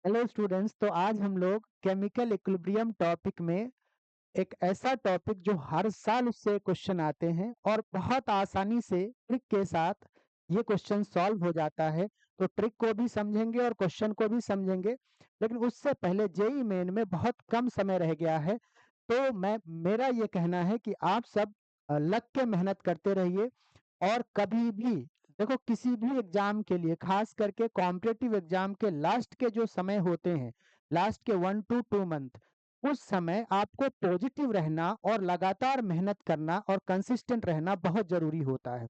Hello students. तो आज हम लोग केमिकल इक्विलिब्रियम टॉपिक में एक ऐसा टॉपिक जो हर साल उससे क्वेश्चन आते हैं और बहुत आसानी से ट्रिक के साथ ये क्वेश्चन सॉल्व हो जाता है। तो ट्रिक को भी समझेंगे और क्वेश्चन को भी समझेंगे, लेकिन उससे पहले जेई मेन में बहुत कम समय रह गया है। तो मेरा ये कहना है कि आप सब लग के मेहनत करते रहिए। और कभी भी देखो, किसी भी एग्जाम के लिए, खास करके कॉम्पिटिटिव एग्जाम के लास्ट के जो समय होते हैं, लास्ट के 1 to 2 मंथ, उस समय आपको पॉजिटिव रहना और लगातार मेहनत करना और कंसिस्टेंट रहना बहुत जरूरी होता है।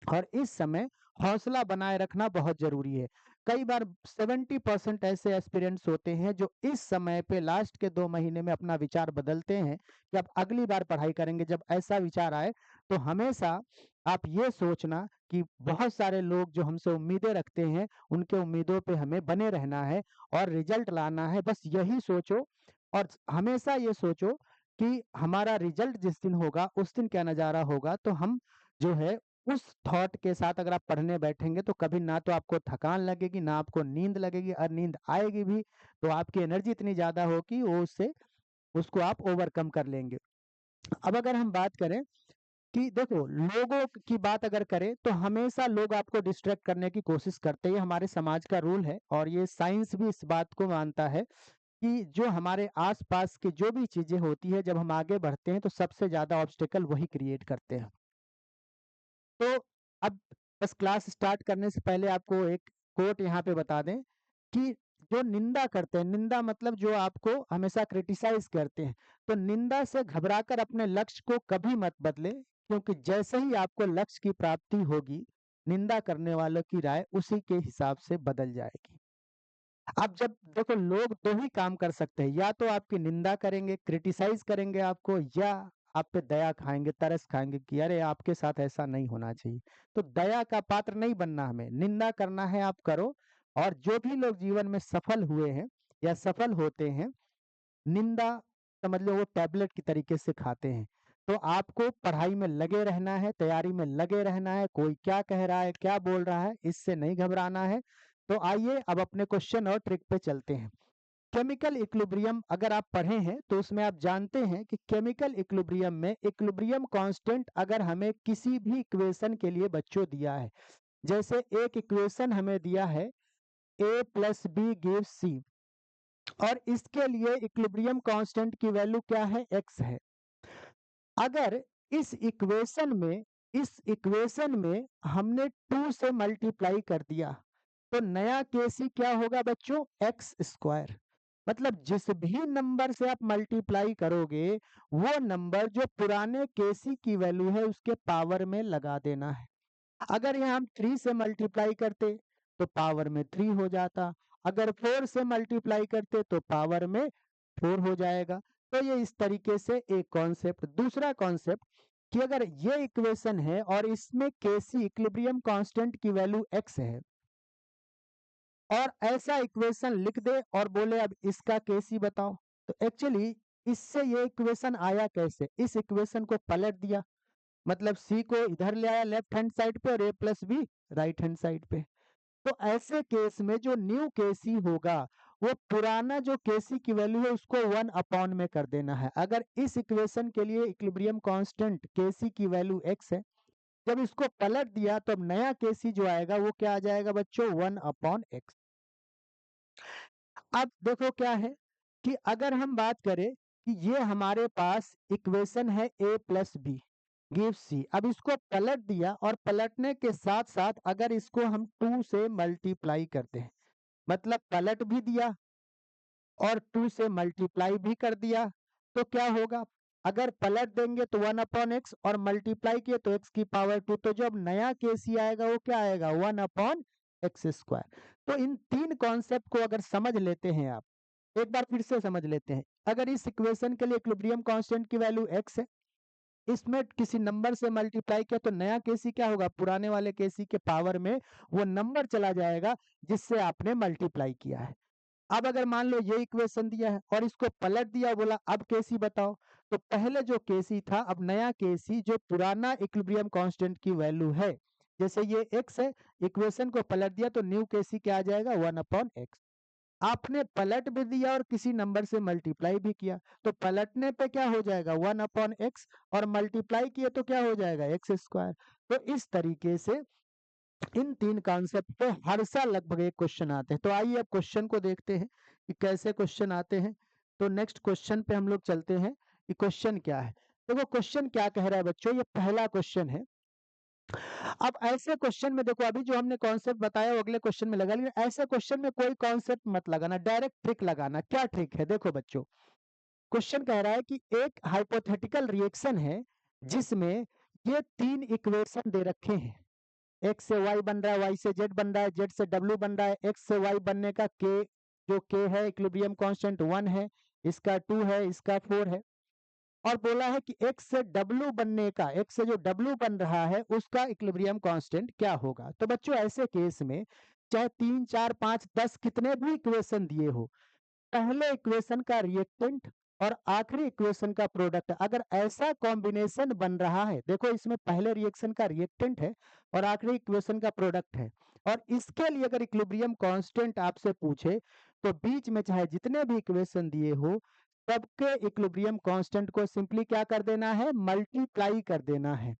और इस समय हौसला बनाए रखना बहुत जरूरी है। कई बार 70% ऐसे एस्पिरेंट्स होते हैं जो इस समय पे लास्ट के 2 महीने में अपना विचार बदलते हैं कि अब अगली बार पढ़ाई करेंगे। जब ऐसा विचार आए तो हमेशा आप ये सोचना कि बहुत सारे लोग जो हमसे उम्मीदें रखते हैं, उनके उम्मीदों पे हमें बने रहना है और रिजल्ट लाना है। बस यही सोचो और हमेशा ये सोचो कि हमारा रिजल्ट जिस दिन होगा उस दिन क्या नज़ारा होगा। तो हम जो है उस थॉट के साथ अगर आप पढ़ने बैठेंगे तो कभी ना तो आपको थकान लगेगी, ना आपको नींद लगेगी, और नींद आएगी भी तो आपकी एनर्जी इतनी ज्यादा होगी वो उससे उसको आप ओवरकम कर लेंगे। अब अगर हम बात करें कि देखो, लोगों की बात अगर करें तो हमेशा लोग आपको डिस्ट्रैक्ट करने की कोशिश करते हैं। ये हमारे समाज का रूल है और ये साइंस भी इस बात को मानता है कि जो हमारे आसपास की जो भी चीजें होती है, जब हम आगे बढ़ते हैं तो सबसे ज्यादा ऑब्स्टेकल वही क्रिएट करते हैं। तो अब बस क्लास स्टार्ट करने से पहले आपको एक कोट यहाँ पे बता दें कि जो निंदा करते हैं, निंदा मतलब जो आपको हमेशा क्रिटिसाइज करते हैं, तो निंदा से घबराकर अपने लक्ष्य को कभी मत बदले, क्योंकि जैसे ही आपको लक्ष्य की प्राप्ति होगी, निंदा करने वालों की राय उसी के हिसाब से बदल जाएगी। अब जब देखो, लोग दो ही काम कर सकते हैं, या तो आपकी निंदा करेंगे, क्रिटिसाइज करेंगे आपको, या आप पे दया खाएंगे, तरस खाएंगे कि अरे आपके साथ ऐसा नहीं होना चाहिए। तो दया का पात्र नहीं बनना, हमें निंदा करना है आप करो। और जो भी लोग जीवन में सफल हुए हैं या सफल होते हैं, निंदा समझ लो वो टैबलेट की तरीके से खाते हैं। तो आपको पढ़ाई में लगे रहना है, तैयारी में लगे रहना है। कोई क्या कह रहा है, क्या बोल रहा है, इससे नहीं घबराना है। तो आइए अब अपने क्वेश्चन और ट्रिक पे चलते हैं। केमिकल इक्विलिब्रियम अगर आप पढ़े हैं तो उसमें आप जानते हैं कि केमिकल इक्विलिब्रियम में इक्विलिब्रियम कांस्टेंट अगर हमें किसी भी इक्वेशन के लिए बच्चों दिया है, जैसे एक इक्वेशन हमें दिया है a+b गिव्स c, और इसके लिए इक्विलिब्रियम कांस्टेंट की वैल्यू क्या है, x है। अगर इस इक्वेशन में हमने 2 से मल्टीप्लाई कर दिया तो नया केसी क्या होगा बच्चों, एक्स स्क्वायर। मतलब जिस भी नंबर से आप मल्टीप्लाई करोगे, वो नंबर जो पुराने केसी की वैल्यू है उसके पावर में लगा देना है। अगर यहाँ हम 3 से मल्टीप्लाई करते तो पावर में 3 हो जाता, अगर 4 से मल्टीप्लाई करते तो पावर में 4 हो जाएगा। तो ये इस तरीके से एक कॉन्सेप्ट। दूसरा कॉन्सेप्ट कि अगर ये इक्वेशन है और इसमें केसी इक्विलिब्रियम कांस्टेंट की वैल्यू x है, और ऐसा इक्वेशन लिख दे और बोले अब इसका केसी बताओ, तो एक्चुअली इससे ये इक्वेशन आया कैसे, इस इक्वेशन को पलट दिया, मतलब सी को इधर ले आया लेफ्ट हैंड साइड पे और a+b राइट हैंड साइड पे। तो ऐसे केस में जो न्यू केसी होगा, वो पुराना जो केसी की वैल्यू है उसको 1 अपॉन में कर देना है। अगर इस इक्वेशन के लिए इक्विलिब्रियम कांस्टेंट केसी की वैल्यू x है, जब इसको पलट दिया तो अब नया केसी जो आएगा वो क्या आ जाएगा बच्चों, 1/x। अब देखो क्या है कि अगर हम बात करें कि ये हमारे पास इक्वेशन है a+b गिव सी, अब इसको पलट दिया और पलटने के साथ साथ अगर इसको हम 2 से मल्टीप्लाई करते हैं, मतलब पलट भी दिया और 2 से मल्टीप्लाई भी कर दिया, तो क्या होगा, अगर पलट देंगे तो 1/x और मल्टीप्लाई किए तो x की पावर 2, तो जो अब नया केसी आएगा वो क्या आएगा, 1/x²। तो इन तीन कॉन्सेप्ट को अगर समझ लेते हैं आप, एक बार फिर से समझ लेते हैं। अगर इस इक्वेशन के लिए इक्विलिब्रियम कांस्टेंट की वैल्यू x है, इसमें किसी नंबर से मल्टीप्लाई किया तो नया केसी क्या होगा, पुराने वाले केसी के पावर में वो नंबर चला जाएगा जिससे आपने मल्टीप्लाई किया है। अब अगर मान लो ये इक्वेशन दिया है और इसको पलट दिया, बोला अब केसी बताओ, तो पहले जो केसी था अब नया केसी जो पुराना इक्विलिब्रियम कांस्टेंट की वैल्यू है, जैसे ये x है, इक्वेशन को पलट दिया तो न्यू केसी क्या आ जाएगा, 1/x। आपने पलट भी दिया और किसी नंबर से मल्टीप्लाई भी किया, तो पलटने पे क्या हो जाएगा 1/x, और मल्टीप्लाई किए तो क्या हो जाएगा x²। तो इस तरीके से इन 3 कॉन्सेप्ट पे हर साल लगभग एक क्वेश्चन आते हैं। तो आइए अब क्वेश्चन को देखते हैं कि कैसे क्वेश्चन आते हैं। तो नेक्स्ट क्वेश्चन पे हम लोग चलते हैं कि क्वेश्चन क्या है। देखो क्वेश्चन क्या कह रहा है बच्चों, ये पहला क्वेश्चन है। अब ऐसे क्वेश्चन में देखो, अभी जो हमने कॉन्सेप्ट बताया वो अगले क्वेश्चन में लगा, लेकिन ऐसे क्वेश्चन में कोई कॉन्सेप्ट मत लगाना, डायरेक्ट ट्रिक लगाना। क्या ट्रिक है, देखो बच्चों, क्वेश्चन कह रहा है कि एक हाइपोथेटिकल रिएक्शन है जिसमें ये 3 इक्वेशन दे रखे हैं। x से y बन रहा है, y से z बन रहा है, z से w बन रहा है, x से y बनने का k, जो k है इक्विलिब्रियम कांस्टेंट 1 है, इसका 2 है, इसका 4 है। और बोला है कि x से w बनने का, x से जो w बन रहा है उसका इक्विलिब्रियम कांस्टेंट क्या होगा। तो बच्चों ऐसे केस में चाहे 3 4 5 10 कितने भी इक्वेशन दिए हो, पहले इक्वेशन का रिएक्टेंट और आखिरी इक्वेशन का प्रोडक्ट, अगर ऐसा कॉम्बिनेशन बन रहा है, देखो इसमें पहले रिएक्शन का रिएक्टेंट है और आखिरी इक्वेशन का प्रोडक्ट है, और इसके लिए अगर इक्विलिब्रियम कांस्टेंट आपसे पूछे तो बीच में चाहे जितने भी इक्वेशन दिए हो सबके इक्विलिब्रियम कांस्टेंट को सिंपली क्या कर देना है, मल्टीप्लाई कर देना है।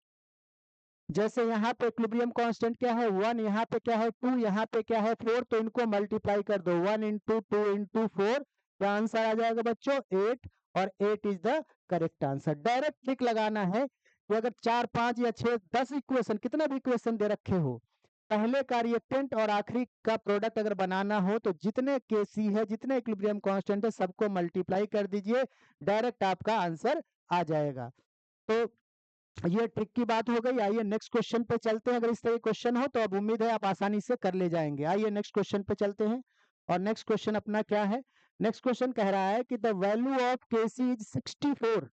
जैसे यहाँ पे इक्विलिब्रियम कांस्टेंट क्या है 1, यहाँ पे क्या है 2, यहाँ पे क्या है 4, तो इनको मल्टीप्लाई कर दो 1 इंटू 2 इंटू 4, क्या आंसर आ जाएगा बच्चों 8, और 8 is the correct answer. Direct trick लगाना है कि अगर 4 5 या 6 10 इक्वेशन, कितना भी इक्वेशन दे रखे हो, पहले का रिएक्टेंट और आखिरी का प्रोडक्ट अगर बनाना हो तो जितने केसी है, जितने इक्विलिब्रियम कांस्टेंट है, सबको मल्टीप्लाई कर दीजिए, डायरेक्ट आपका आंसर आ जाएगा। तो ये ट्रिक की बात हो गई। आइए नेक्स्ट क्वेश्चन पे चलते हैं। अगर इस तरह क्वेश्चन हो तो अब उम्मीद है आप आसानी से कर ले जाएंगे। आइए नेक्स्ट क्वेश्चन पे चलते हैं। और नेक्स्ट क्वेश्चन अपना क्या है, नेक्स्ट क्वेश्चन कह रहा है कि the value of KC is 64।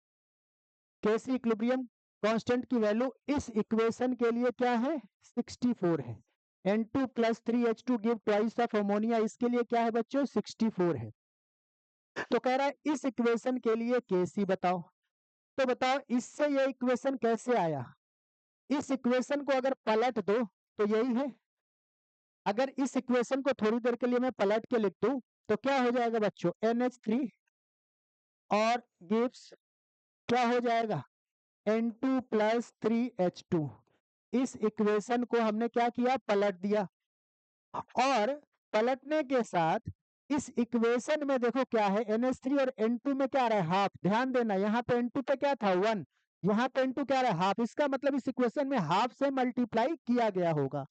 KC equilibrium constant की वैल्यू इस इक्वेशन के लिए क्या है, 64 है। N2 + 3H2 give twice of ammonia, इसके लिए क्या है बच्चों 64 है। तो कह रहा है इस इक्वेशन के लिए केसी बताओ। तो बताओ इससे ये इक्वेशन कैसे आया। इस इक्वेशन को अगर पलट दो तो यही है। अगर इस इक्वेशन को थोड़ी देर के लिए मैं पलट के लिख दूं तो क्या हो जाएगा बच्चों, NH3 और गिव्स क्या हो जाएगा, N2 + 3H2। इस इक्वेशन को हमने क्या किया, पलट दिया, और पलटने के साथ इस इक्वेशन में देखो क्या है, NH3 और N2 में क्या आ रहा है, हाफ। ध्यान देना, यहाँ पे N2 पे क्या था 1, यहाँ पे N2 क्या आ रहा है, हाफ। इसका मतलब इस इक्वेशन में हाफ से मल्टीप्लाई किया गया होगा।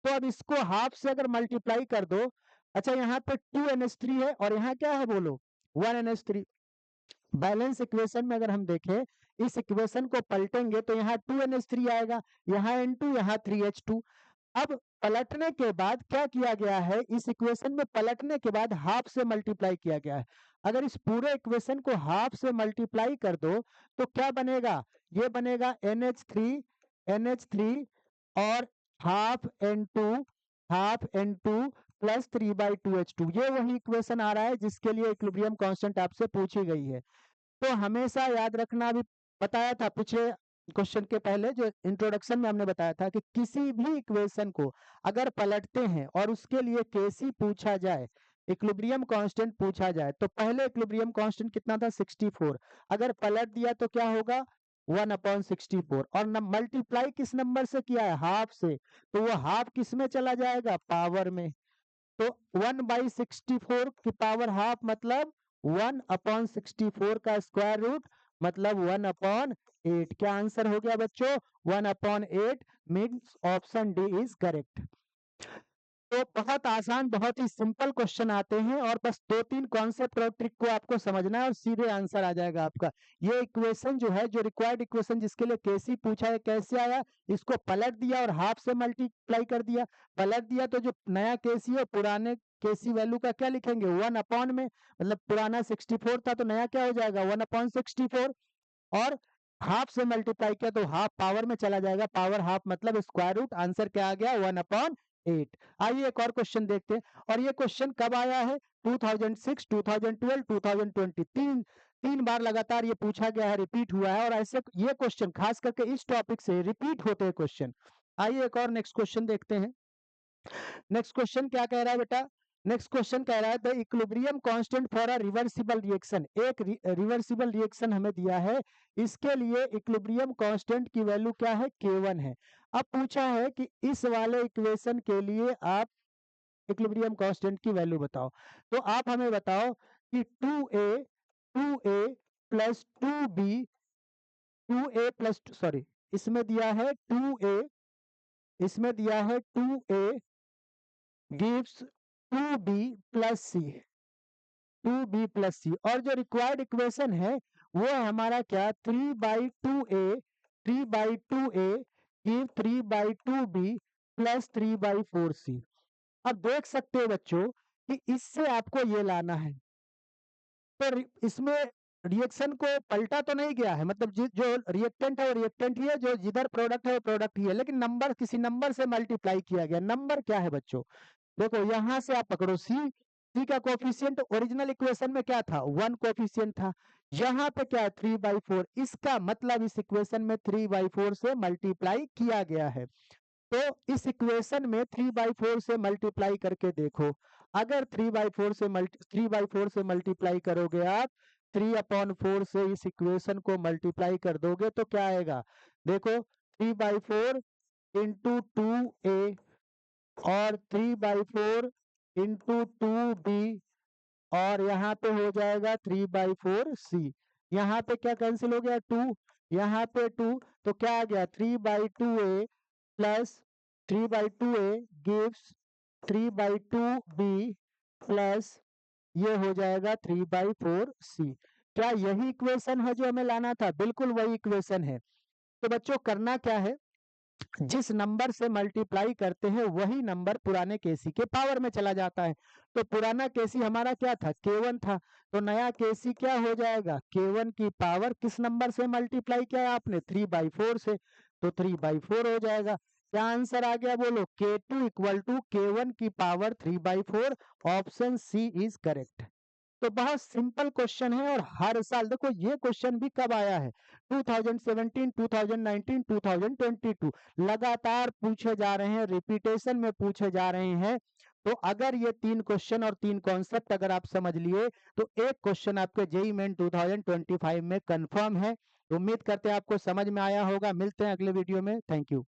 तो अब इसको हाफ से अगर मल्टीप्लाई कर दो, अच्छा यहाँ पे 2NH3 है और यहाँ क्या है बोलो 1NH3। बैलेंस इक्वेशन में अगर हम देखें, इस इक्वेशन को पलटेंगे तो यहाँ 2NH3 आएगा, यहाँ N2, यहाँ 3H2। अब पलटने के बाद क्या किया गया है, इस इक्वेशन में पलटने के बाद हाफ से मल्टीप्लाई किया गया है। अगर इस पूरे इक्वेशन को हाफ से मल्टीप्लाई कर दो तो क्या बनेगा, ये बनेगा NH3 और हाफ N2 प्लस 3/2H2। ये वही इक्वेशन आ रहा है जिसके लिए इक्विलिब्रियम कांस्टेंट आपसे पूछी गई है। तो हमेशा याद रखना, अभी बताया था पिछले क्वेश्चन के पहले जो इंट्रोडक्शन में हमने बताया था कि किसी भी इक्वेशन को अगर पलटते हैं और उसके लिए केसी पूछा जाए, इक्विलिब्रियम कांस्टेंट पूछा जाए, तो पहले इक्विलिब्रियम कांस्टेंट कितना था 64, अगर पलट दिया तो क्या होगा 1/64, और मल्टीप्लाई किस नंबर से किया है, हाफ से, तो वो हाफ किस में चला जाएगा, पावर में। तो 1/64 की पावर हाफ मतलब 1/64 का स्क्वायर रूट मतलब 1/8। क्या आंसर हो गया बच्चों 1/8, means option D is correct. तो बहुत आसान, बहुत ही सिंपल क्वेश्चन आते हैं और बस 2-3 कॉन्सेप्ट और ट्रिक को आपको समझना है और सीधे आंसर आ जाएगा आपका। ये इक्वेशन जो है, जो रिक्वायर्ड इक्वेशन जिसके लिए केसी पूछा है, कैसे आया, इसको पलट दिया और हाफ से मल्टीप्लाई कर दिया। पलट दिया तो जो नया केसी है पुराने केसी वैल्यू का क्या लिखेंगे 1 में, मतलब पुराना 64 था तो नया क्या हो जाएगा 1/64, और हाफ से मल्टीप्लाई किया तो हाफ पावर में चला जाएगा, पावर हाफ मतलब स्क्वायर रूट, आंसर क्या आ गया 1/8। आइए एक और क्वेश्चन देखते हैं। और ये क्वेश्चन कब आया है, 2006, 2012, 2020, तीन बार लगातार ये पूछा गया है, रिपीट हुआ है। और ऐसे ये क्वेश्चन खास करके इस टॉपिक से रिपीट होते हैं क्वेश्चन। आइए एक और नेक्स्ट क्वेश्चन देखते हैं। नेक्स्ट क्वेश्चन क्या कह रहा है बेटा, नेक्स्ट क्वेश्चन कह रहा है the equilibrium constant for a reversible reaction. एक रिवर्सिबल रिएक्शन हमें दिया है, इसके लिए इक्विलिब्रियम कांस्टेंट की वैल्यू क्या है, K1 है। अब पूछा है कि इस वाले इक्वेशन के लिए आप इक्विलिब्रियम कांस्टेंट की वैल्यू बताओ। तो आप हमें बताओ कि 2a plus 2b, 2a plus sorry इसमें दिया है 2a, इसमें दिया है 2a गिव्स 2b प्लस सी, 2b प्लस सी, और जो रिक्वायर्ड इक्वेशन है वो है हमारा क्या, 3/2a, 3/2a give 3/2b plus 3/4c। अब देख सकते हो बच्चों कि इससे आपको ये लाना है, तो इसमें रिएक्शन को पलटा तो नहीं गया है, मतलब जो रिएक्टेंट है वो रिएक्टेंट ही है, जो जिधर प्रोडक्ट है वो प्रोडक्ट ही है, लेकिन नंबर किसी नंबर से मल्टीप्लाई किया गया। नंबर क्या है बच्चों, देखो यहां से आप पकड़ो सी का कोफिशिएंट ओरिजिनल इक्वेशन में क्या था, 1 कोफिशिएंट था, यहाँ पे क्या है 3/4, इसका मतलब इस इक्वेशन में 3/4 से मल्टीप्लाई किया गया है। तो इस इक्वेशन में 3/4 से मल्टीप्लाई करके देखो, अगर 3/4 से मल्टीप्लाई करोगे आप, 3/4 से इस इक्वेशन को मल्टीप्लाई कर दोगे तो क्या आएगा, देखो 3/4 इंटू 2a और 3/4 इंटू 2b, और यहाँ पे हो जाएगा 3/4c। यहाँ पे क्या कैंसिल हो गया, 2, यहाँ पे 2, तो क्या आ गया 3/2a plus 3/2a gives 3/2b plus ये हो जाएगा 3/4c। क्या यही इक्वेशन है जो हमें लाना था, बिल्कुल वही इक्वेशन है। तो बच्चों करना क्या है, जिस नंबर से मल्टीप्लाई करते हैं वही नंबर पुराने केसी के पावर में चला जाता है। तो पुराना केसी हमारा क्या था, K1 था, तो नया केसी क्या हो जाएगा, K1 की पावर किस नंबर से मल्टीप्लाई किया है आपने, 3/4 से, तो 3/4 हो जाएगा। क्या आंसर आ गया बोलो, K2 इक्वल टू K1 की power 3/4। Option C is correct. तो बहुत सिंपल क्वेश्चन है, और हर साल देखो ये क्वेश्चन भी कब आया है, 2017, 2019, 2022 लगातार पूछे जा रहे हैं, रिपीटेशन में पूछे जा रहे हैं। तो अगर ये 3 क्वेश्चन और 3 कॉन्सेप्ट अगर आप समझ लिए तो एक क्वेश्चन आपके जेईई मेन 2025 में कंफर्म है। उम्मीद करते हैं आपको समझ में आया होगा। मिलते हैं अगले वीडियो में। Thank you.